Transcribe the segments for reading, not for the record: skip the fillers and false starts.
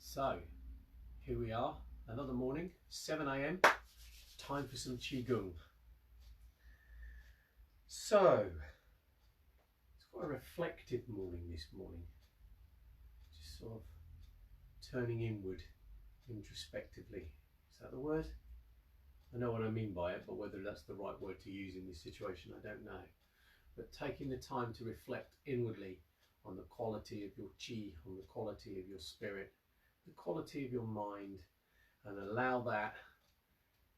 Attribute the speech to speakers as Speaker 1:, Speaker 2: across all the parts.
Speaker 1: So here we are, another morning, 7 a.m, time for some Chi Gung. So it's quite a reflective morning this morning, just sort of turning inward introspectively. Is that the word? I know what I mean by it, but whether that's the right word to use in this situation, I don't know. But taking the time to reflect inwardly on the quality of your chi, on the quality of your spirit, the quality of your mind, and allow that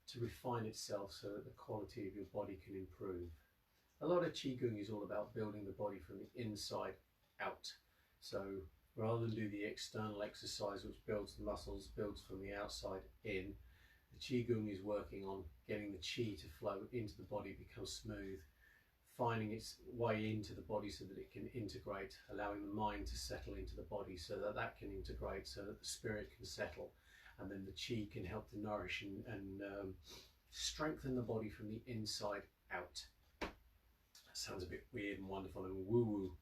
Speaker 1: to refine itself so that the quality of your body can improve. A lot of Chi Gung is all about building the body from the inside out. So rather than do the external exercise which builds the muscles, builds from the outside in, the Chi Gung is working on getting the chi to flow into the body, become smooth, finding its way into the body so that it can integrate, allowing the mind to settle into the body so that that can integrate, so that the spirit can settle, and then the chi can help to nourish and strengthen the body from the inside out. That sounds a bit weird and wonderful and woo-woo,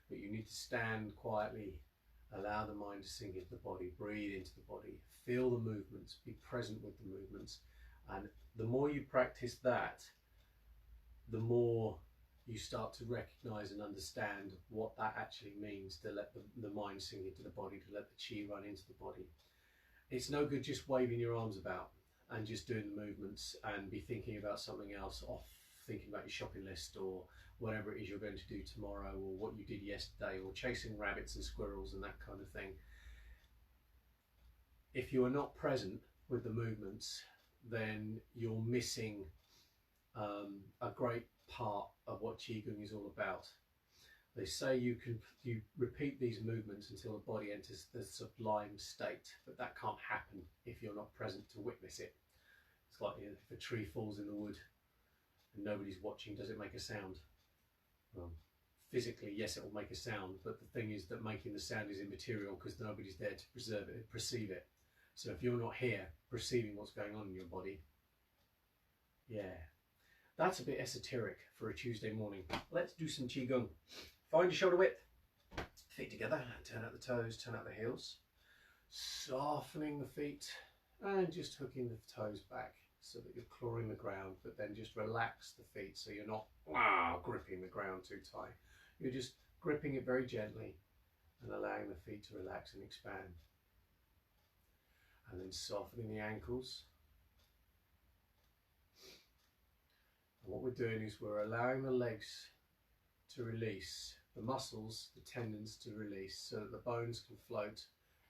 Speaker 1: but you need to stand quietly, allow the mind to sink into the body, breathe into the body, feel the movements, be present with the movements. And the more you practice that, the more you start to recognize and understand what that actually means, to let the mind sink into the body, to let the chi run into the body. It's no good just waving your arms about and just doing the movements and be thinking about something else, off thinking about your shopping list or whatever it is you're going to do tomorrow, or what you did yesterday, or chasing rabbits and squirrels and that kind of thing. If you are not present with the movements, then you're missing a great part of what Chi Gung is all about. They say you repeat these movements until the body enters the sublime state, but that can't happen if you're not present to witness it. It's like, if a tree falls in the wood and nobody's watching, does it make a sound? Well, physically, yes, it will make a sound, but the thing is that making the sound is immaterial because nobody's there to perceive it. So if you're not here perceiving what's going on in your body, yeah, that's a bit esoteric for a Tuesday morning. Let's do some Chi Gung. Find your shoulder width, feet together, turn out the toes, turn out the heels, softening the feet and just hooking the toes back so that you're clawing the ground, but then just relax the feet so you're not gripping the ground too tight. You're just gripping it very gently and allowing the feet to relax and expand. And then softening the ankles. And what we're doing is we're allowing the legs to release, the muscles, the tendons to release, so that the bones can float,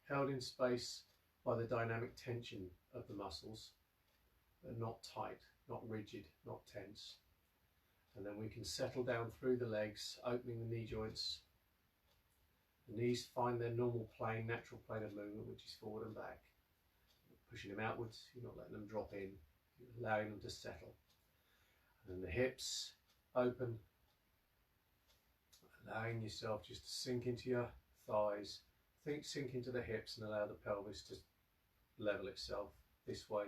Speaker 1: held in space by the dynamic tension of the muscles, but not tight, not rigid, not tense. And then we can settle down through the legs, opening the knee joints. The knees find their normal plane, natural plane of movement, which is forward and back. You're pushing them outwards, you're not letting them drop in, you're allowing them to settle. And then the hips open, allowing yourself just to sink into your thighs, sink into the hips and allow the pelvis to level itself this way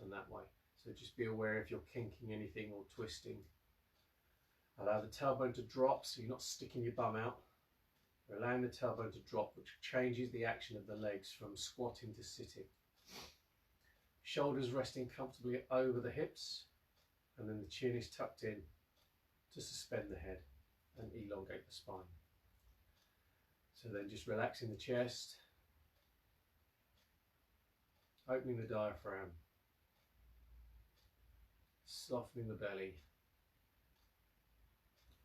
Speaker 1: and that way. So just be aware if you're kinking anything or twisting. Allow the tailbone to drop so you're not sticking your bum out. You're allowing the tailbone to drop, which changes the action of the legs from squatting to sitting. Shoulders resting comfortably over the hips, and then the chin is tucked in to suspend the head and elongate the spine. So then just relaxing the chest, opening the diaphragm, softening the belly.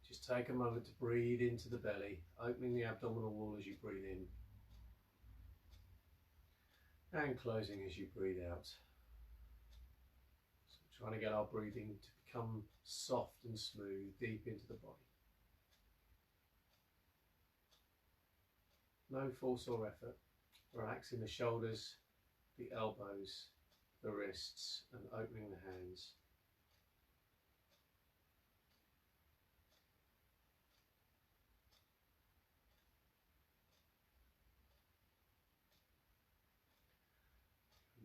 Speaker 1: Just take a moment to breathe into the belly, opening the abdominal wall as you breathe in and closing as you breathe out. So trying to get our breathing to become soft and smooth deep into the body. No force or effort. Relaxing the shoulders, the elbows, the wrists, and opening the hands.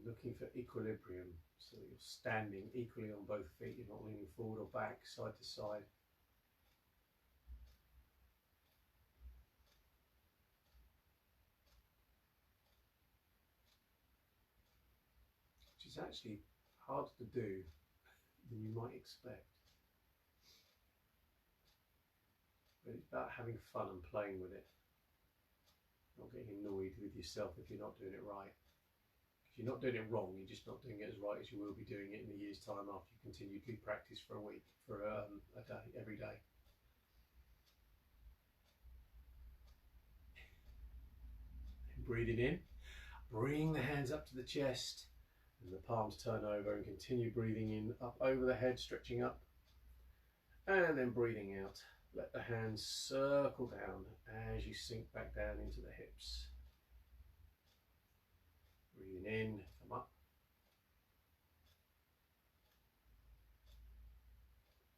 Speaker 1: Looking for equilibrium so that you're standing equally on both feet, you're not leaning forward or back, side to side. It's actually harder to do than you might expect. But it's about having fun and playing with it. Not getting annoyed with yourself if you're not doing it right. If you're not doing it wrong, you're just not doing it as right as you will be doing it in a year's time after you continually practice for a week, for a day, every day. And breathing in, bring the hands up to the chest and the palms turn over, and continue breathing in, up over the head, stretching up, and then breathing out. Let the hands circle down as you sink back down into the hips. Breathing in, come up.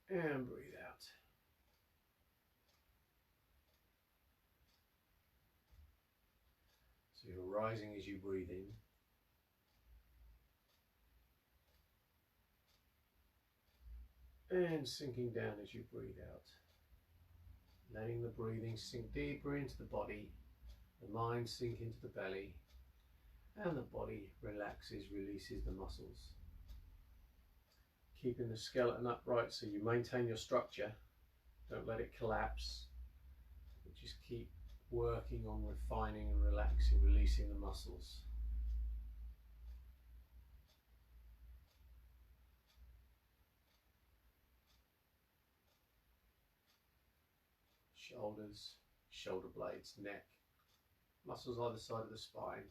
Speaker 1: And breathe out. So you're rising as you breathe in. And sinking down as you breathe out. Letting the breathing sink deeper into the body, the mind sink into the belly, and the body relaxes, releases the muscles. Keeping the skeleton upright so you maintain your structure, don't let it collapse, but just keep working on refining and relaxing, releasing the muscles. Shoulders, shoulder blades, neck, muscles either side of the spine.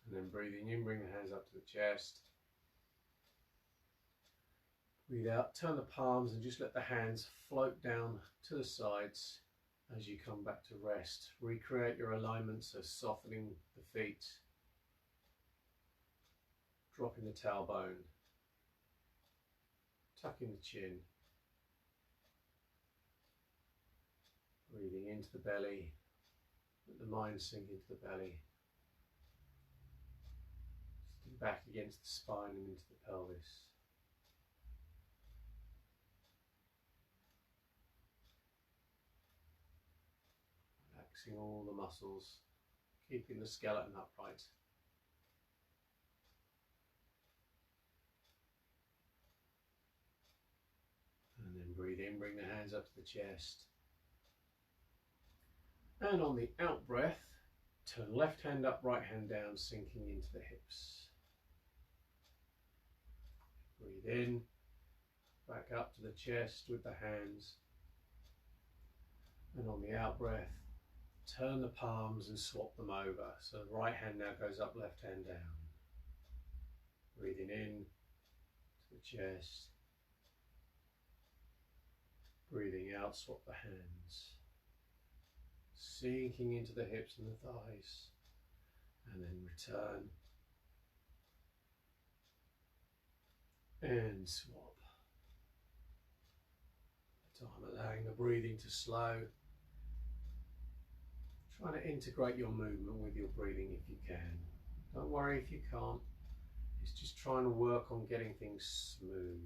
Speaker 1: And then breathing in, bring the hands up to the chest. Breathe out, turn the palms and just let the hands float down to the sides as you come back to rest. Recreate your alignment, so softening the feet, dropping the tailbone, tucking the chin, breathing into the belly, let the mind sink into the belly, sitting back against the spine and into the pelvis. Relaxing all the muscles, keeping the skeleton upright. And then breathe in, bring the hands up to the chest. And on the out breath, turn left hand up, right hand down, sinking into the hips. Breathe in, back up to the chest with the hands. And on the out breath, turn the palms and swap them over. So the right hand now goes up, left hand down. Breathing in to the chest. Breathing out, swap the hands. Sinking into the hips and the thighs. And then return. And swap. Time allowing the breathing to slow. Trying to integrate your movement with your breathing if you can. Don't worry if you can't. It's just trying to work on getting things smooth.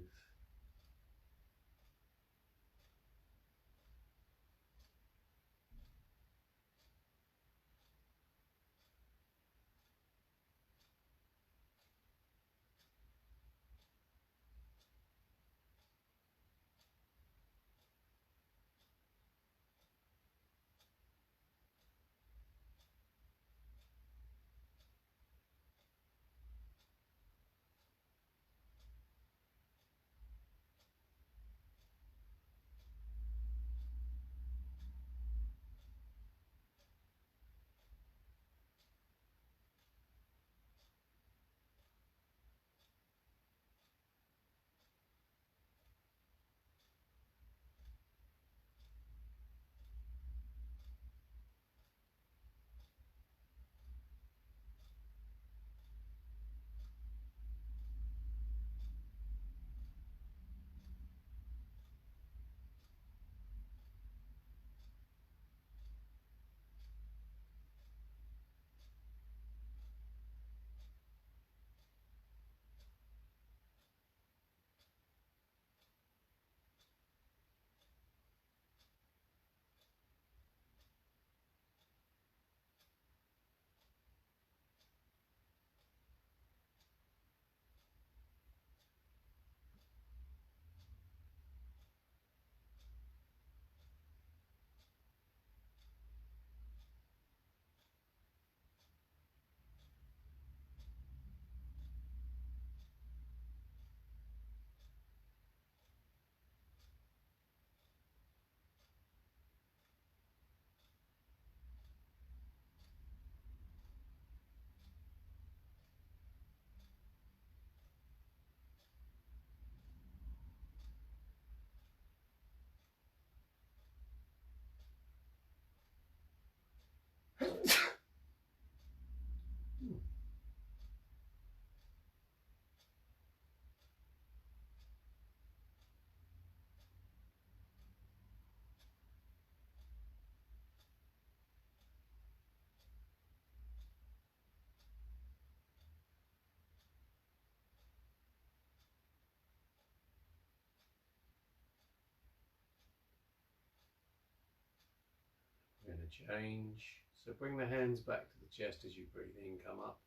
Speaker 1: change. So bring the hands back to the chest as you breathe in, come up.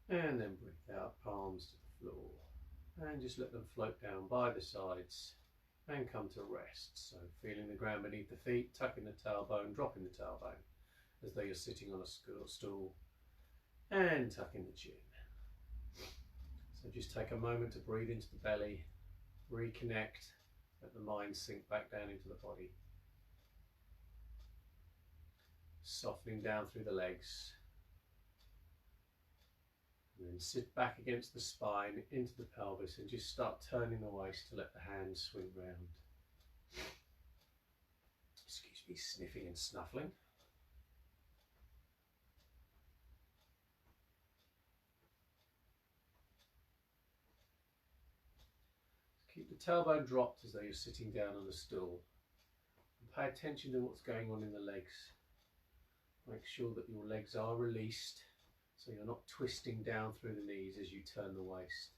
Speaker 1: And then breathe out, palms to the floor. And just let them float down by the sides and come to rest. So feeling the ground beneath the feet, tucking the tailbone, dropping the tailbone as though you're sitting on a stool, and tucking the chin. So just take a moment to breathe into the belly, reconnect, let the mind sink back down into the body. Softening down through the legs. And then sit back against the spine, into the pelvis, and just start turning the waist to let the hands swing round. Excuse me, sniffing and snuffling. Keep the tailbone dropped as though you're sitting down on a stool. And pay attention to what's going on in the legs. Make sure that your legs are released, so you're not twisting down through the knees as you turn the waist.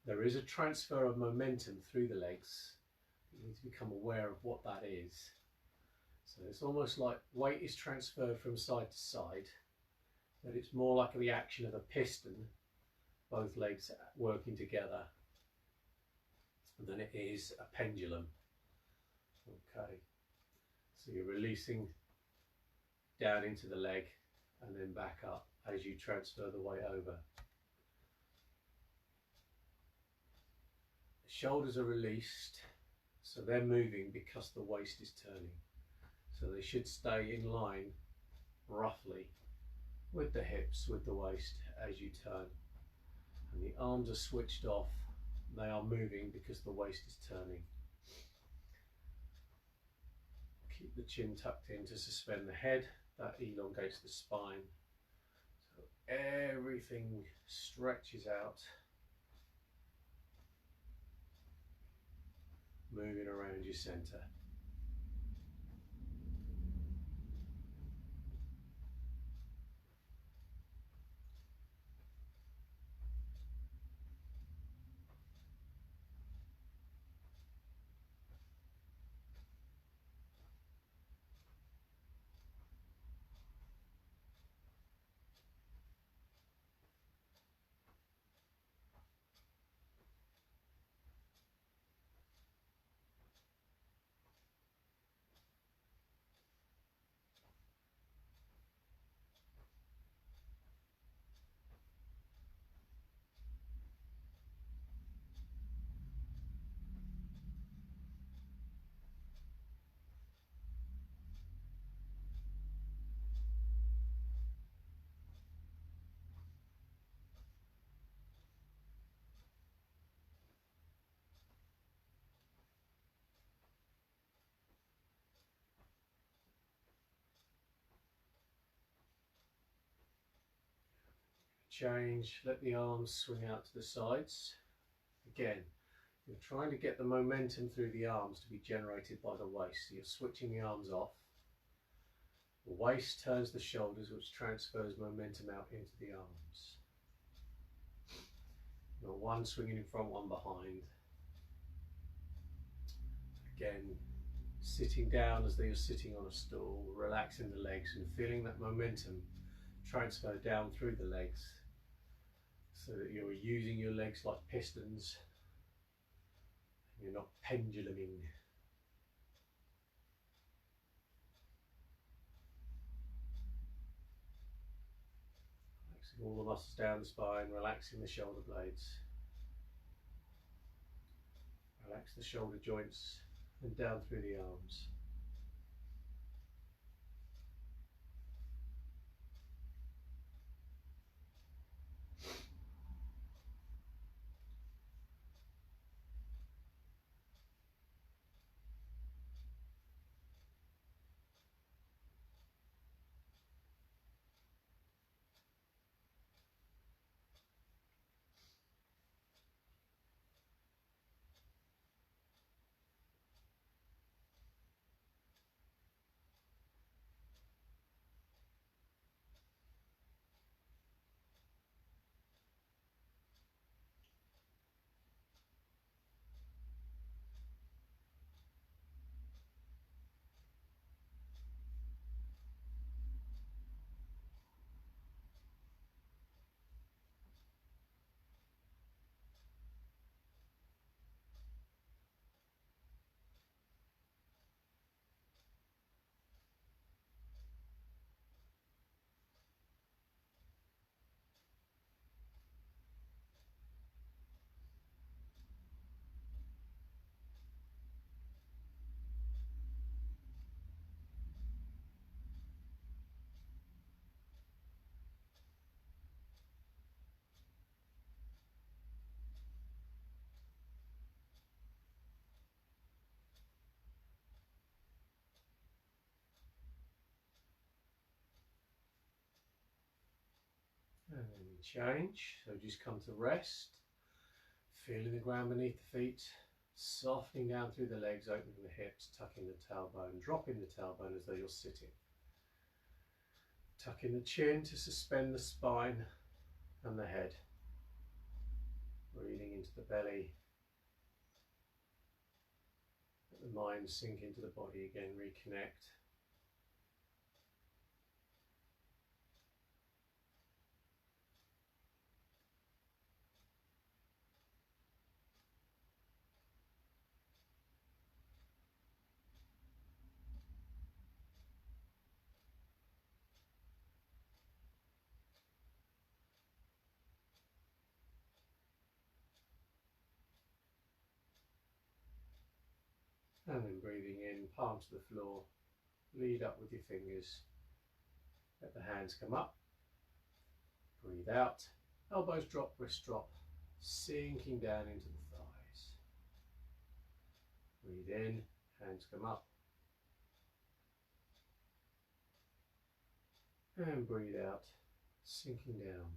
Speaker 1: There is a transfer of momentum through the legs. You need to become aware of what that is. So it's almost like weight is transferred from side to side, but it's more like the action of a piston, both legs working together, than it is a pendulum. Okay, so you're releasing down into the leg and then back up as you transfer the weight over. The shoulders are released, so they're moving because the waist is turning. So they should stay in line roughly with the hips, with the waist as you turn. And the arms are switched off. They are moving because the waist is turning. Keep the chin tucked in to suspend the head. That elongates the spine. So everything stretches out, moving around your center. Change, let the arms swing out to the sides. Again, you're trying to get the momentum through the arms to be generated by the waist. So you're switching the arms off. The waist turns the shoulders, which transfers momentum out into the arms. Now one swinging in front, one behind. Again, sitting down as though you're sitting on a stool, relaxing the legs and feeling that momentum transfer down through the legs, so that you're using your legs like pistons. You're not penduluming. Relaxing all the muscles down the spine, relaxing the shoulder blades. Relax the shoulder joints and down through the arms. change. So just come to rest, feeling the ground beneath the feet, softening down through the legs, opening the hips, tucking the tailbone, dropping the tailbone as though you're sitting. Tucking the chin to suspend the spine and the head. Breathing into the belly. Let the mind sink into the body again, reconnect. And then breathing in, palms to the floor, lead up with your fingers. Let the hands come up. Breathe out, elbows drop, wrists drop, sinking down into the thighs. Breathe in, hands come up. And breathe out, sinking down.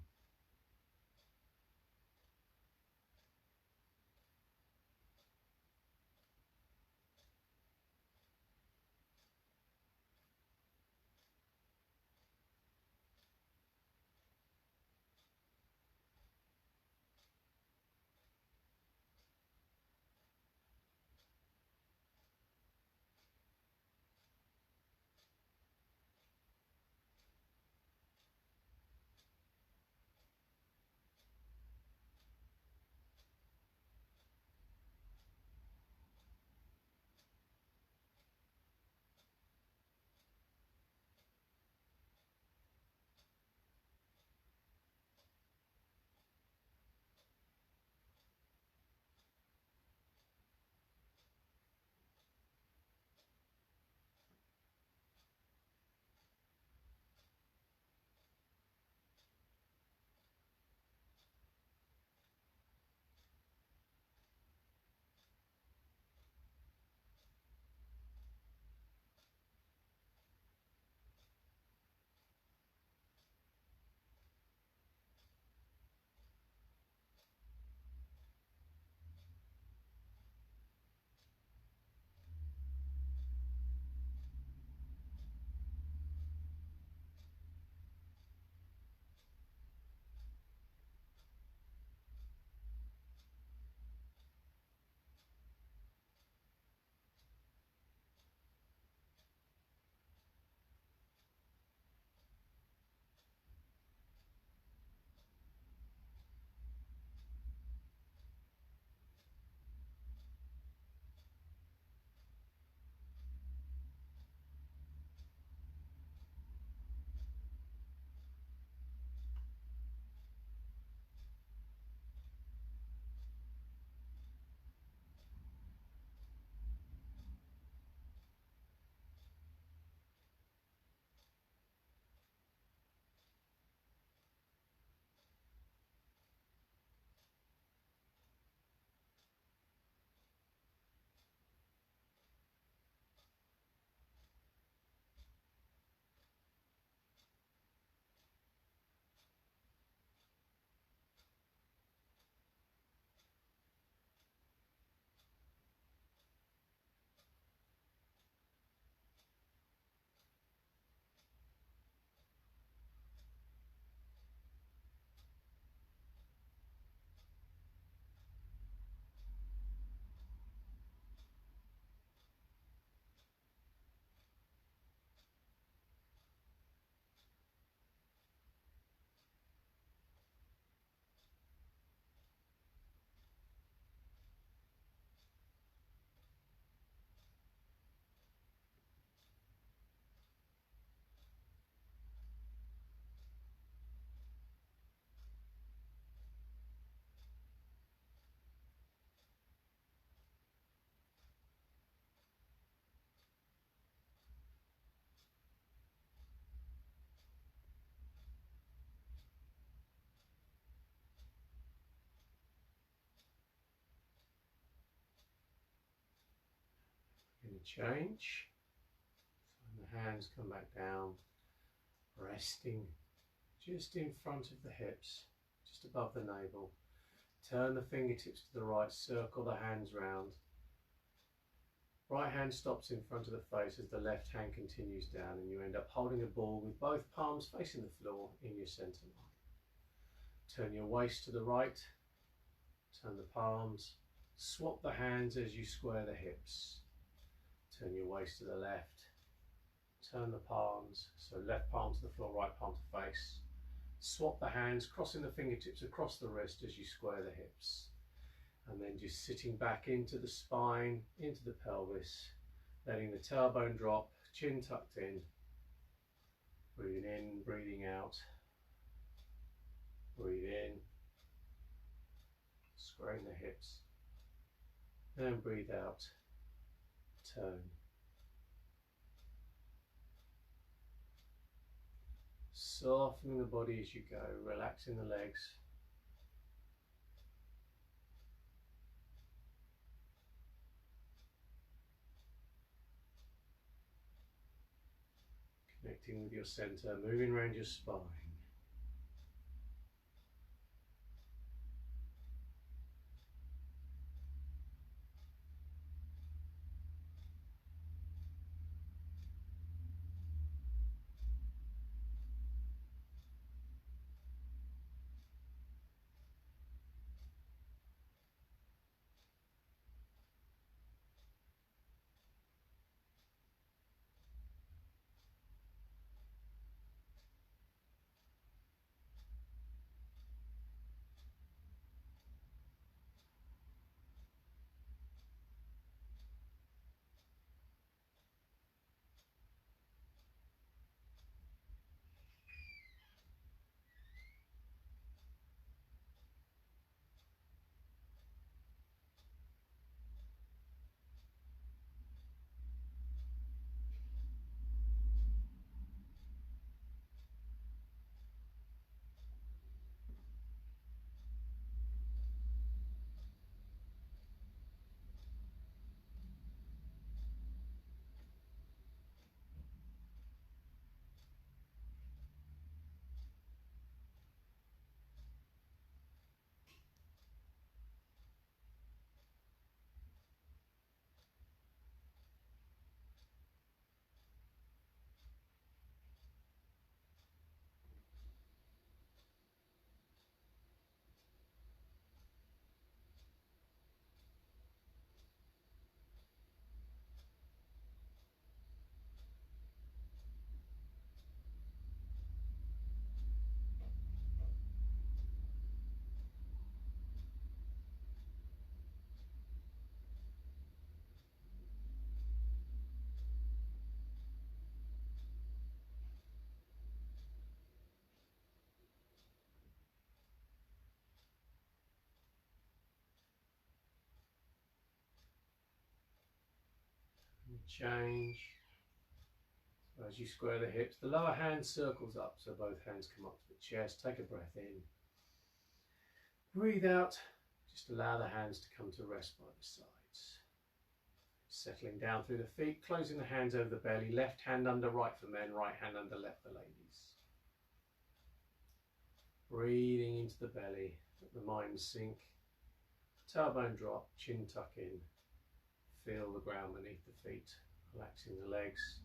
Speaker 1: Going to change. So the hands come back down, resting just in front of the hips. just above the navel. Turn the fingertips to the right, circle the hands round. Right hand stops in front of the face as the left hand continues down, and you end up holding a ball with both palms facing the floor in your centre line. Turn your waist to the right, turn the palms, swap the hands as you square the hips. Turn your waist to the left, turn the palms, so left palm to the floor, right palm to face. Swap the hands, crossing the fingertips across the wrist as you square the hips. And then just sitting back into the spine, into the pelvis, letting the tailbone drop, chin tucked in. Breathing in, breathing out. Breathe in, squaring the hips. And breathe out, turn. Softening the body as you go, relaxing the legs. Connecting with your center, moving around your spine. Change. So as you square the hips, the lower hand circles up, so both hands come up to the chest. Take a breath in. Breathe out. Just allow the hands to come to rest by the sides. Settling down through the feet, closing the hands over the belly. Left hand under right for men, right hand under left for ladies. Breathing into the belly, let the mind sink. Tailbone drop, chin tuck in. Feel the ground beneath the feet, relaxing the legs.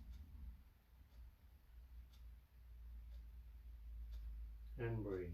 Speaker 1: And breathe.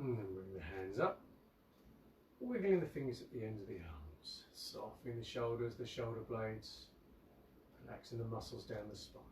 Speaker 1: And then bring the hands up, wiggling the fingers at the ends of the arms, softening the shoulders, the shoulder blades, relaxing the muscles down the spine.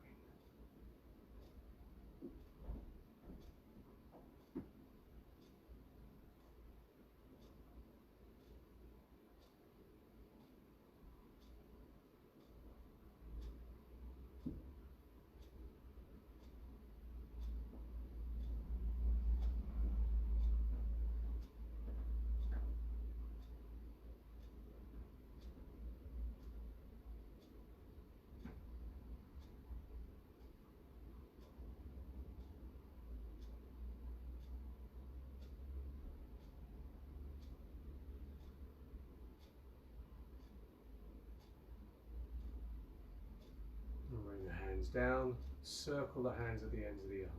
Speaker 1: And bring the hands down, circle the hands at the ends of the arms.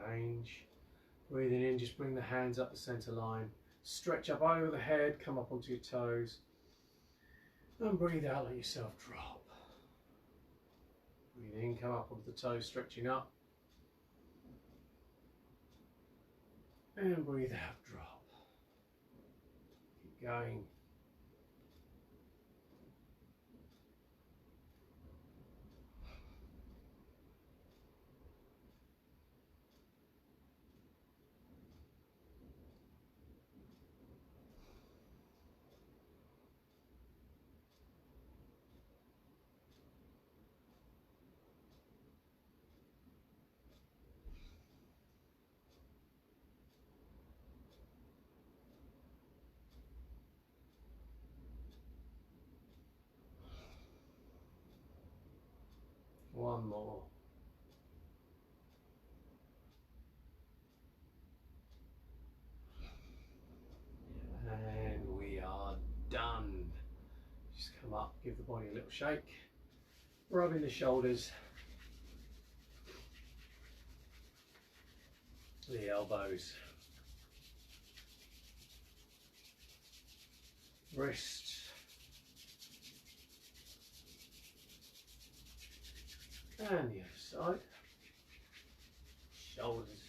Speaker 1: Change. Breathing in, just bring the hands up the center line. Stretch up over the head, come up onto your toes. And breathe out, let yourself drop. Breathe in, come up onto the toes, stretching up. And breathe out, drop. Keep going. One more. And we are done. Just come up, give the body a little shake. Rubbing the shoulders, the elbows, wrists, and the other side, shoulders,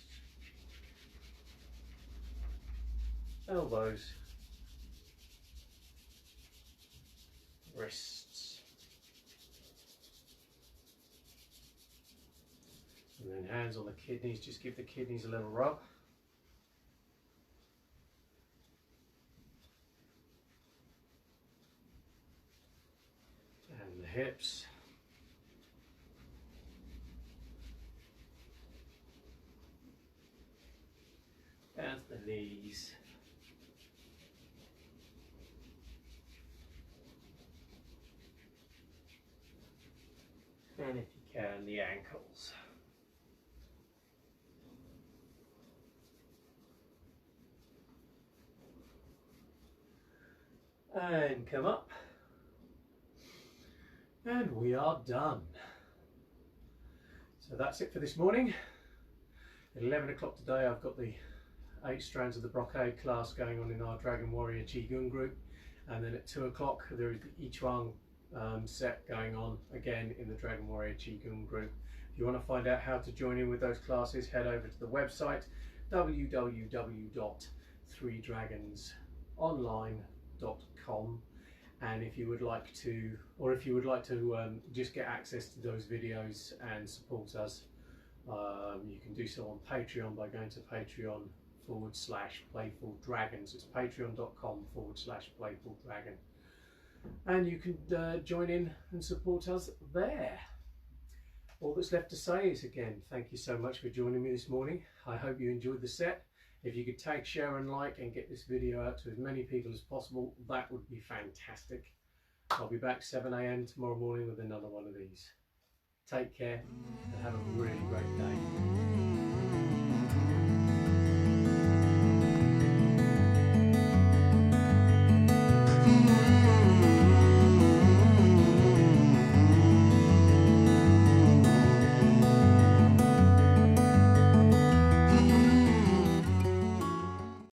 Speaker 1: elbows, wrists, and then hands on the kidneys, just give the kidneys a little rub. And the hips. And the knees. And if you can, the ankles. And come up. And we are done. So that's it for this morning. At 11 o'clock today, I've got the 8 strands of the brocade class going on in our Dragon Warrior Chi Gung group. And then at 2 o'clock, there is the I Chuang set going on again in the Dragon Warrior Chi Gung group. If you want to find out how to join in with those classes, head over to the website www.3dragonsonline.com. And if you would like to, just get access to those videos and support us, you can do so on Patreon by going to Patreon.com/playfuldragons. It's patreon.com/playfuldragon. And you can join in and support us there. All that's left to say is, again, thank you so much for joining me this morning. I hope you enjoyed the set. If you could tag, share and like and get this video out to as many people as possible, that would be fantastic. I'll be back 7 AM tomorrow morning with another one of these. Take care and have a really great day.